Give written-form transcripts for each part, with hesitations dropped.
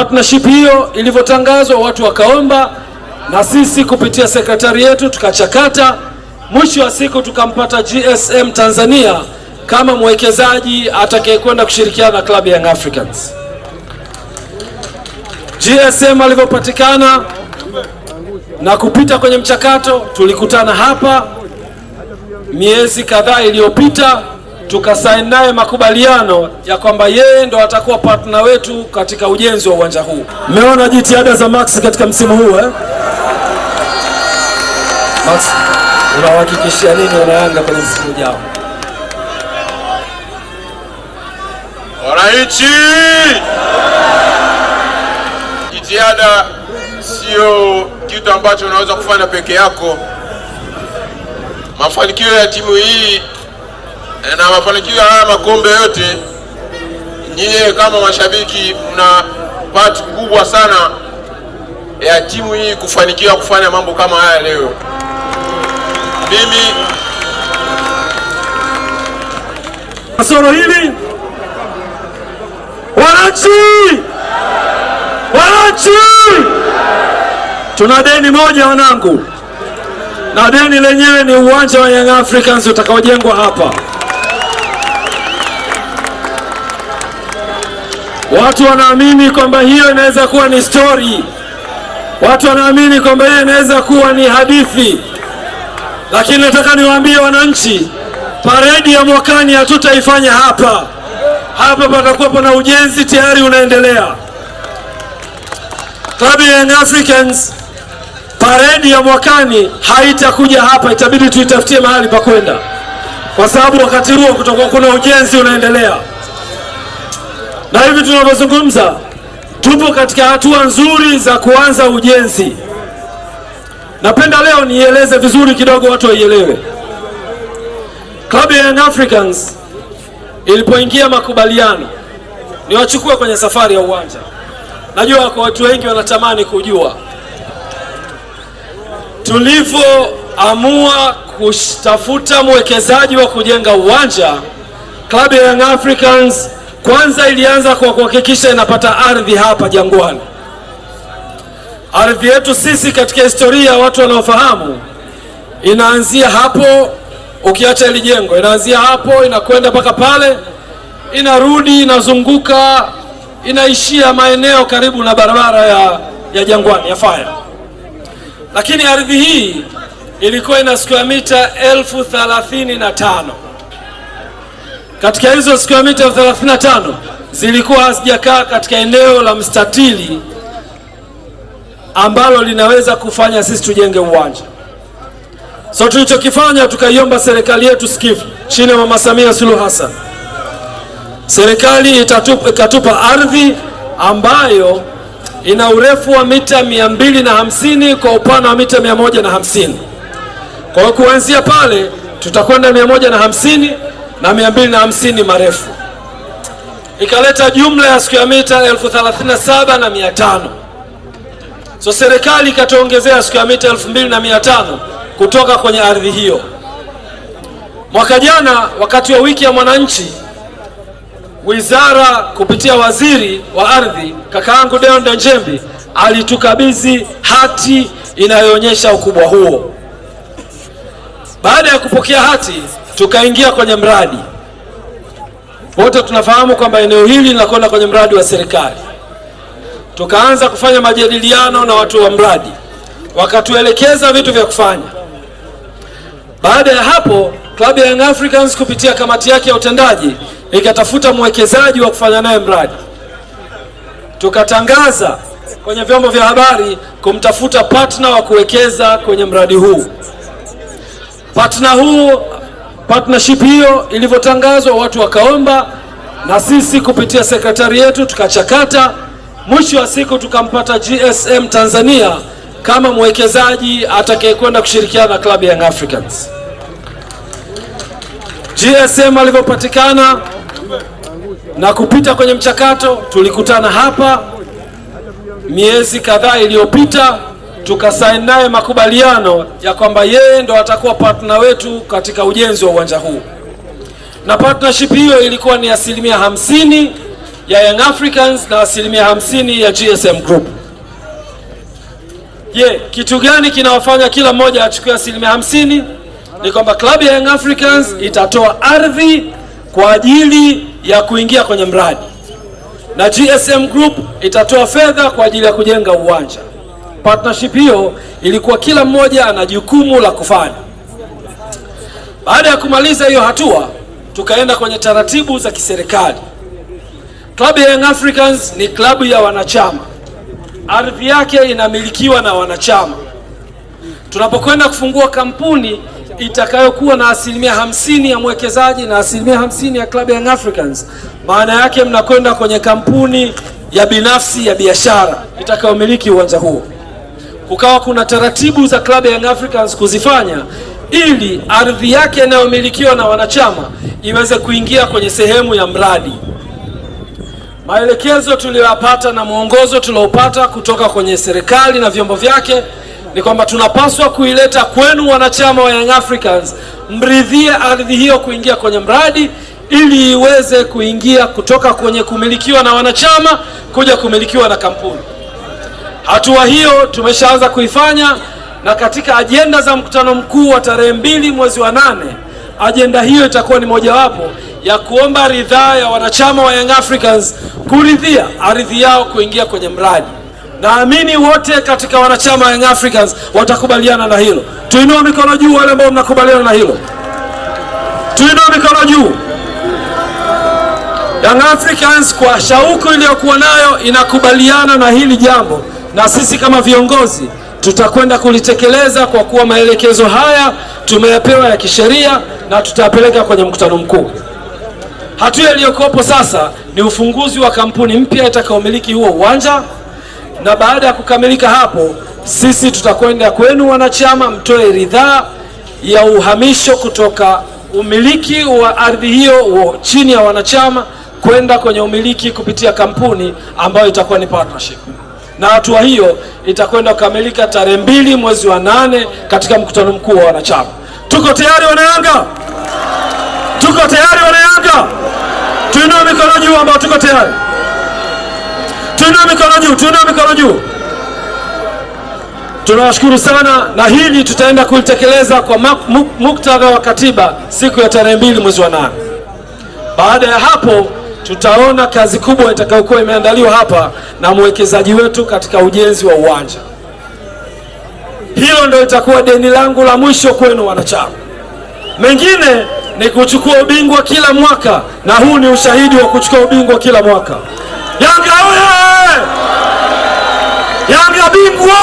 Partnership hiyo ilivyotangazwa, watu wakaomba, na sisi kupitia sekretari yetu tukachakata. Mwisho wa siku tukampata GSM Tanzania kama mwekezaji atakayekwenda kushirikiana na klabu ya Young Africans. GSM alivyopatikana na kupita kwenye mchakato, tulikutana hapa miezi kadhaa iliyopita, tukasaini naye makubaliano ya kwamba yeye ndo atakuwa partner wetu katika ujenzi wa uwanja huu. Mmeona jitihada za Max katika msimu huu Max, unahakikishia nini wanayanga kwenye msimu ujao? Wananchi, jitihada sio kitu ambacho unaweza kufanya peke yako. Mafanikio ya timu hii na mafanikio ya haya makombe yote, nyinyi kama mashabiki mna part kubwa sana ya timu hii kufanikiwa kufanya mambo kama haya leo. Mimi kasoro hili, wananchi, tuna deni moja wanangu, na deni lenyewe ni uwanja wa Young Africans utakaojengwa hapa. Watu wanaamini kwamba hiyo inaweza kuwa ni story, watu wanaamini kwamba hiyo inaweza kuwa ni hadithi, lakini nataka niwaambie wananchi, paredi ya mwakani hatutaifanya hapa. Hapa patakuwa na ujenzi tayari unaendelea. Klabu ya Young Africans, paredi ya mwakani haitakuja hapa, itabidi tuitafutie mahali pa kwenda, kwa sababu wakati huo kutakuwa kuna ujenzi unaendelea. Na hivi tunavyozungumza, tupo katika hatua nzuri za kuanza ujenzi. Napenda leo nieleze vizuri kidogo, watu waielewe. Klabu ya Young Africans ilipoingia makubaliano, niwachukue kwenye safari ya uwanja. Najua kwa watu wengi wanatamani kujua tulivyoamua kutafuta mwekezaji wa kujenga uwanja. Klabu ya Young Africans kwanza ilianza kwa kuhakikisha inapata ardhi hapa Jangwani. Ardhi yetu sisi katika historia, watu wanaofahamu, inaanzia hapo. Ukiacha ile jengo, inaanzia hapo, inakwenda mpaka pale, inarudi, inazunguka, inaishia maeneo karibu na barabara ya Jangwani ya Faya. Lakini ardhi hii ilikuwa ina square mita 1035. Katika hizo square mita 35 zilikuwa hazijakaa katika eneo la mstatili ambalo linaweza kufanya sisi tujenge uwanja. So tulichokifanya, tukaiomba serikali yetu sikivu chini ya Mama Samia Suluhu Hassan, serikali ikatupa ardhi ambayo ina urefu wa mita 250 kwa upana wa mita 150. Kwa hiyo kuanzia pale tutakwenda 150 na 250 marefu, ikaleta jumla ya square mita 37,500. So serikali ikatuongezea square mita 2,500 kutoka kwenye ardhi hiyo. Mwaka jana wakati wa wiki ya mwananchi, wizara kupitia waziri wa ardhi kakaangu Deon Njembi alitukabidhi hati inayoonyesha ukubwa huo. Baada ya kupokea hati, tukaingia kwenye mradi. Wote tunafahamu kwamba eneo hili linakwenda kwenye mradi wa serikali. Tukaanza kufanya majadiliano na watu wa mradi, wakatuelekeza vitu vya kufanya. Baada ya hapo, klabu ya Young Africans kupitia kamati yake ya utendaji ikatafuta mwekezaji wa kufanya naye mradi. Tukatangaza kwenye vyombo vya habari kumtafuta partner wa kuwekeza kwenye mradi huu. Partnership hiyo ilivyotangazwa, watu wakaomba, na sisi kupitia sekretari yetu tukachakata. Mwisho wa siku tukampata GSM Tanzania kama mwekezaji atakayekwenda kushirikiana na klabu ya Young Africans. GSM alivyopatikana na kupita kwenye mchakato, tulikutana hapa miezi kadhaa iliyopita, tukasaini naye makubaliano ya kwamba yeye ndo atakuwa partner wetu katika ujenzi wa uwanja huu. Na partnership hiyo ilikuwa ni 50% ya Young Africans na 50% ya GSM Group. Kitu gani kinawafanya kila mmoja achukue 50%? Ni kwamba klabu ya Young Africans itatoa ardhi kwa ajili ya kuingia kwenye mradi na GSM Group itatoa fedha kwa ajili ya kujenga uwanja. Partnership hiyo ilikuwa kila mmoja ana jukumu la kufanya. Baada ya kumaliza hiyo hatua, tukaenda kwenye taratibu za kiserikali. Klabu ya Young Africans ni klabu ya wanachama. Ardhi yake inamilikiwa na wanachama. Tunapokwenda kufungua kampuni itakayokuwa na 50% ya mwekezaji na 50% ya klabu ya Young Africans, maana yake mnakwenda kwenye kampuni ya binafsi ya biashara itakayomiliki uwanja huo. Kukawa kuna taratibu za klabu ya Young Africans kuzifanya ili ardhi yake inayomilikiwa na wanachama iweze kuingia kwenye sehemu ya mradi. Maelekezo tuliyopata na mwongozo tuliopata kutoka kwenye serikali na vyombo vyake ni kwamba tunapaswa kuileta kwenu wanachama wa Young Africans, mridhie ardhi hiyo kuingia kwenye mradi ili iweze kuingia kutoka kwenye kumilikiwa na wanachama kuja kumilikiwa na kampuni. Hatua hiyo tumeshaanza kuifanya, na katika ajenda za mkutano mkuu wa tarehe 2 mwezi wa 8, ajenda hiyo itakuwa ni mojawapo ya kuomba ridhaa ya wanachama wa Young Africans kuridhia ardhi yao kuingia kwenye mradi. Naamini wote katika wanachama wa Young Africans watakubaliana na hilo. Tuinue mikono juu wale ambao mnakubaliana na hilo. Tuinue mikono juu. Young Africans kwa shauku iliyokuwa nayo inakubaliana na hili jambo, na sisi kama viongozi tutakwenda kulitekeleza kwa kuwa maelekezo haya tumeyapewa ya kisheria na tutapeleka kwenye mkutano mkuu. Hatua iliyokopo sasa ni ufunguzi wa kampuni mpya itakayomiliki huo uwanja, na baada ya kukamilika hapo sisi tutakwenda kwenu wanachama mtoe ridhaa ya uhamisho kutoka umiliki wa ardhi hiyo chini ya wanachama kwenda kwenye umiliki kupitia kampuni ambayo itakuwa ni partnership. Na hatua hiyo itakwenda kukamilika tarehe 2 mwezi wa 8 katika mkutano mkuu wa wanachama. Tuko tayari wanayanga? Tuko tayari wanayanga? Tuinue mikono juu ambao tuko tayari. Tuinue mikono juu, tuinue mikono juu. Tunawashukuru sana, na hili tutaenda kulitekeleza kwa muktadha wa katiba siku ya tarehe 2 mwezi wa 8. Baada ya hapo tutaona kazi kubwa itakayokuwa imeandaliwa hapa na mwekezaji wetu katika ujenzi wa uwanja. Hilo ndio itakuwa deni langu la mwisho kwenu wanachama. Mengine ni kuchukua ubingwa kila mwaka, na huu ni ushahidi wa kuchukua ubingwa kila mwaka. Yanga oye! Yanga bingwa!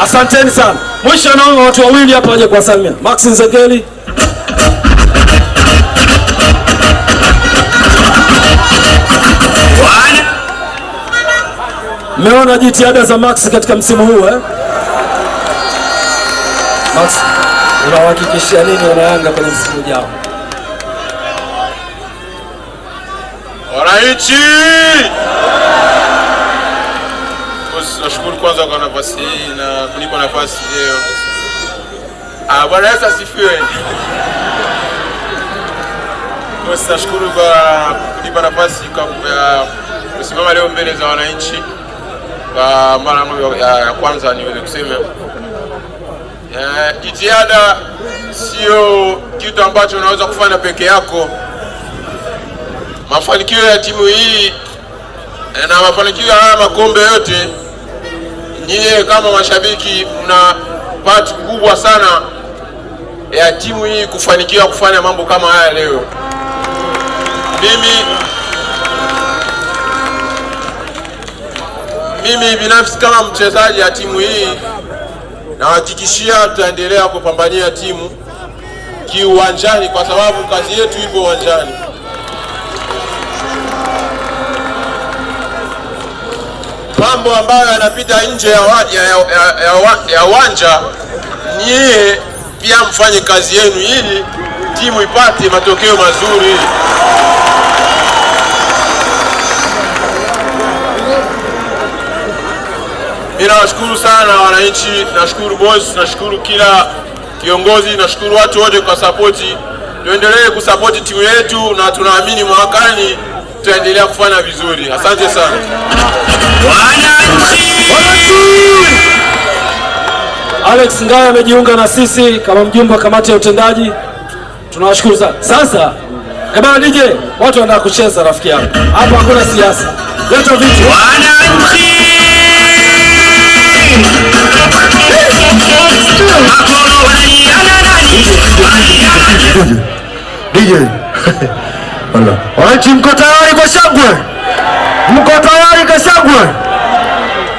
Asanteni sana. Mwisho naomba watu wawili hapa waje kuwasalimia. Max Nzengeli. Mmeona jitihada za Max katika msimu huu Max, unawahakikishia nini wanayanga kwenye msimu ujao? Wananchi, nashukuru kwanza kwa nafasi hii na kunipa nafasi leo. Bwana Yesu asifiwe. Nashukuru kwa kunipa nafasi ya kusimama leo mbele za wananchi. Kwa mara ya kwanza niweze kusema jitihada sio kitu ambacho unaweza kufanya peke yako. Mafanikio ya timu hii na mafanikio ya haya makombe yote, nyinyi kama mashabiki mna part kubwa sana ya timu hii kufanikiwa kufanya mambo kama haya leo. Mimi binafsi kama mchezaji wa timu hii nahakikishia tutaendelea kupambania timu kiuwanjani, kwa sababu kazi yetu ipo uwanjani. Mambo ambayo yanapita nje ya uwanja, nyie pia mfanye kazi yenu ili timu ipate matokeo mazuri. Mimi nashukuru sana wananchi, nashukuru boss, nashukuru kila kiongozi, nashukuru watu wote kwa support. Tuendelee kusupport timu yetu, na tunaamini mwakani tutaendelea kufanya vizuri. Asante sana. Alex Ngaya amejiunga na sisi kama mjumbe wa kamati ya utendaji. Tunawashukuru sana. Sasa bwana DJ, watu wanataka kucheza rafiki yangu. Hapa hakuna siasa. Leta vitu. DJ. Wananchi mko tayari kwa shangwe? Mko tayari kwa shangwe?